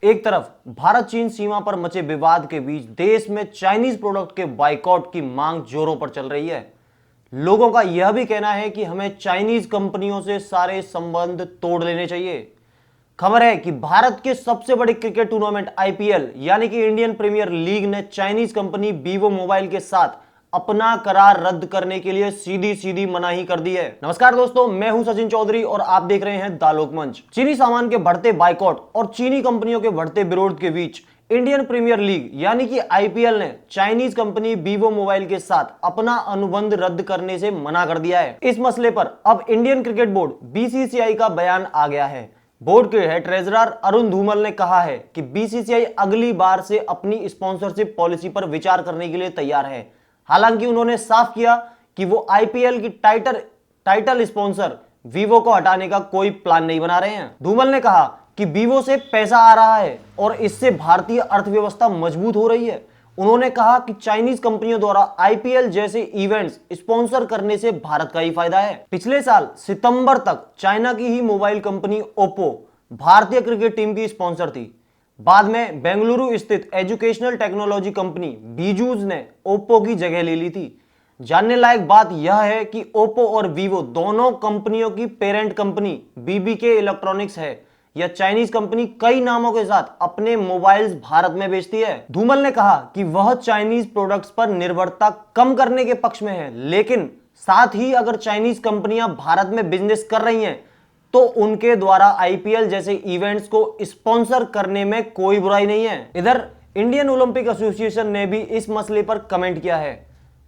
एक तरफ भारत चीन सीमा पर मचे विवाद के बीच देश में चाइनीज प्रोडक्ट के बाइकआउट की मांग जोरों पर चल रही है। लोगों का यह भी कहना है कि हमें चाइनीज कंपनियों से सारे संबंध तोड़ लेने चाहिए। खबर है कि भारत के सबसे बड़े क्रिकेट टूर्नामेंट आईपीएल यानी कि इंडियन प्रीमियर लीग ने चाइनीज कंपनी वीवो मोबाइल के साथ अपना करार रद्द करने के लिए सीधी सीधी मनाही कर दी है। नमस्कार दोस्तों, मैं हूं सचिन चौधरी और आप देख रहे हैं द लोक मंच। चीनी सामान के बढ़ते बाइकआउट और चीनी कंपनियों के बढ़ते विरोध के बीच इंडियन प्रीमियर लीग यानी कि आईपीएल ने चाइनीज कंपनी वीवो मोबाइल के साथ अपना अनुबंध रद्द करने से मना कर दिया है। इस मसले पर अब इंडियन क्रिकेट बोर्ड बीसीसीआई का बयान आ गया है। बोर्ड के हेड ट्रेजरर अरुण धूमल ने कहा है कि बीसीसीआई अगली बार से अपनी स्पॉन्सरशिप पॉलिसी पर विचार करने के लिए तैयार है। हालांकि उन्होंने साफ किया कि वो आईपीएल की टाइटल स्पॉन्सर वीवो को हटाने का कोई प्लान नहीं बना रहे हैं। धूमल ने कहा कि वीवो से पैसा आ रहा है और इससे भारतीय अर्थव्यवस्था मजबूत हो रही है। उन्होंने कहा कि चाइनीज कंपनियों द्वारा आईपीएल जैसे इवेंट्स स्पॉन्सर करने से भारत का ही फायदा है। पिछले साल सितंबर तक चाइना की ही मोबाइल कंपनी ओप्पो भारतीय क्रिकेट टीम की स्पॉन्सर थी। बाद में बेंगलुरु स्थित एजुकेशनल टेक्नोलॉजी कंपनी बीजूज ने ओप्पो की जगह ले ली थी। जानने लायक बात यह है कि ओप्पो और वीवो दोनों कंपनियों की पेरेंट कंपनी बीबीके इलेक्ट्रॉनिक्स है। यह चाइनीज कंपनी कई नामों के साथ अपने मोबाइल्स भारत में बेचती है। धूमल ने कहा कि वह चाइनीज प्रोडक्ट्स पर निर्भरता कम करने के पक्ष में है, लेकिन साथ ही अगर चाइनीज कंपनियां भारत में बिजनेस कर रही हैं तो उनके द्वारा आईपीएल जैसे इवेंट्स को स्पॉन्सर करने में कोई बुराई नहीं है। इधर इंडियन ओलंपिक एसोसिएशन ने भी इस मसले पर कमेंट किया है।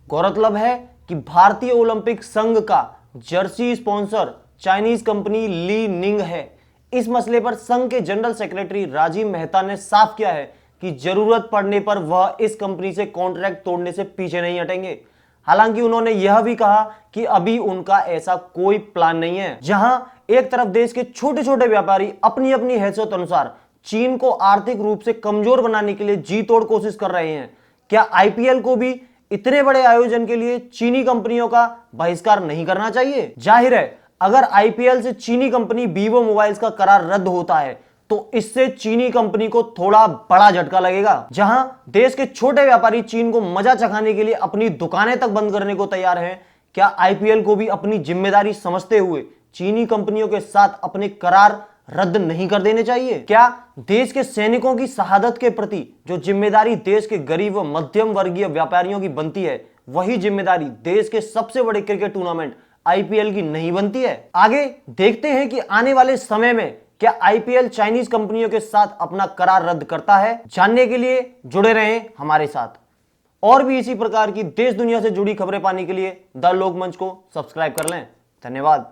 गौरतलब है कि भारतीय ओलंपिक संघ का जर्सी स्पॉन्सर चाइनीज कंपनी ली निंग है। इस मसले पर संघ के जनरल सेक्रेटरी राजीव मेहता ने साफ किया है कि जरूरत पड़ने पर वह इस कंपनी से कॉन्ट्रैक्ट तोड़ने से पीछे नहीं हटेंगे। हालांकि उन्होंने यह भी कहा कि अभी उनका ऐसा कोई प्लान नहीं है। जहां एक तरफ देश के छोटे छोटे व्यापारी अपनी अपनी हैसियत अनुसार चीन को आर्थिक रूप से कमजोर बनाने के लिए जी तोड़ कोशिश कर रहे हैं, क्या आईपीएल को भी इतने बड़े आयोजन के लिए चीनी कंपनियों का बहिष्कार नहीं करना चाहिए? जाहिर है, अगर आईपीएल से चीनी कंपनी वीवो मोबाइल्स का करार रद्द होता है तो इससे चीनी कंपनी को थोड़ा बड़ा झटका लगेगा। जहां देश के छोटे व्यापारी चीन को मजा चखाने के लिए अपनी दुकानें तक बंद करने को तैयार हैं, क्या आईपीएल को भी अपनी जिम्मेदारी समझते हुए चीनी कंपनियों के साथ अपने करार रद्द नहीं कर देने चाहिए? क्या देश के सैनिकों की शहादत के प्रति जो जिम्मेदारी देश के गरीब व मध्यम वर्गीय व्यापारियों की बनती है, वही जिम्मेदारी देश के सबसे बड़े क्रिकेट टूर्नामेंट आईपीएल की नहीं बनती है? आगे देखते हैं कि आने वाले समय में क्या आईपीएल चाइनीज कंपनियों के साथ अपना करार रद्द करता है। जानने के लिए जुड़े रहें हमारे साथ। और भी इसी प्रकार की देश दुनिया से जुड़ी खबरें पाने के लिए द लोक मंच को सब्सक्राइब कर लें। धन्यवाद।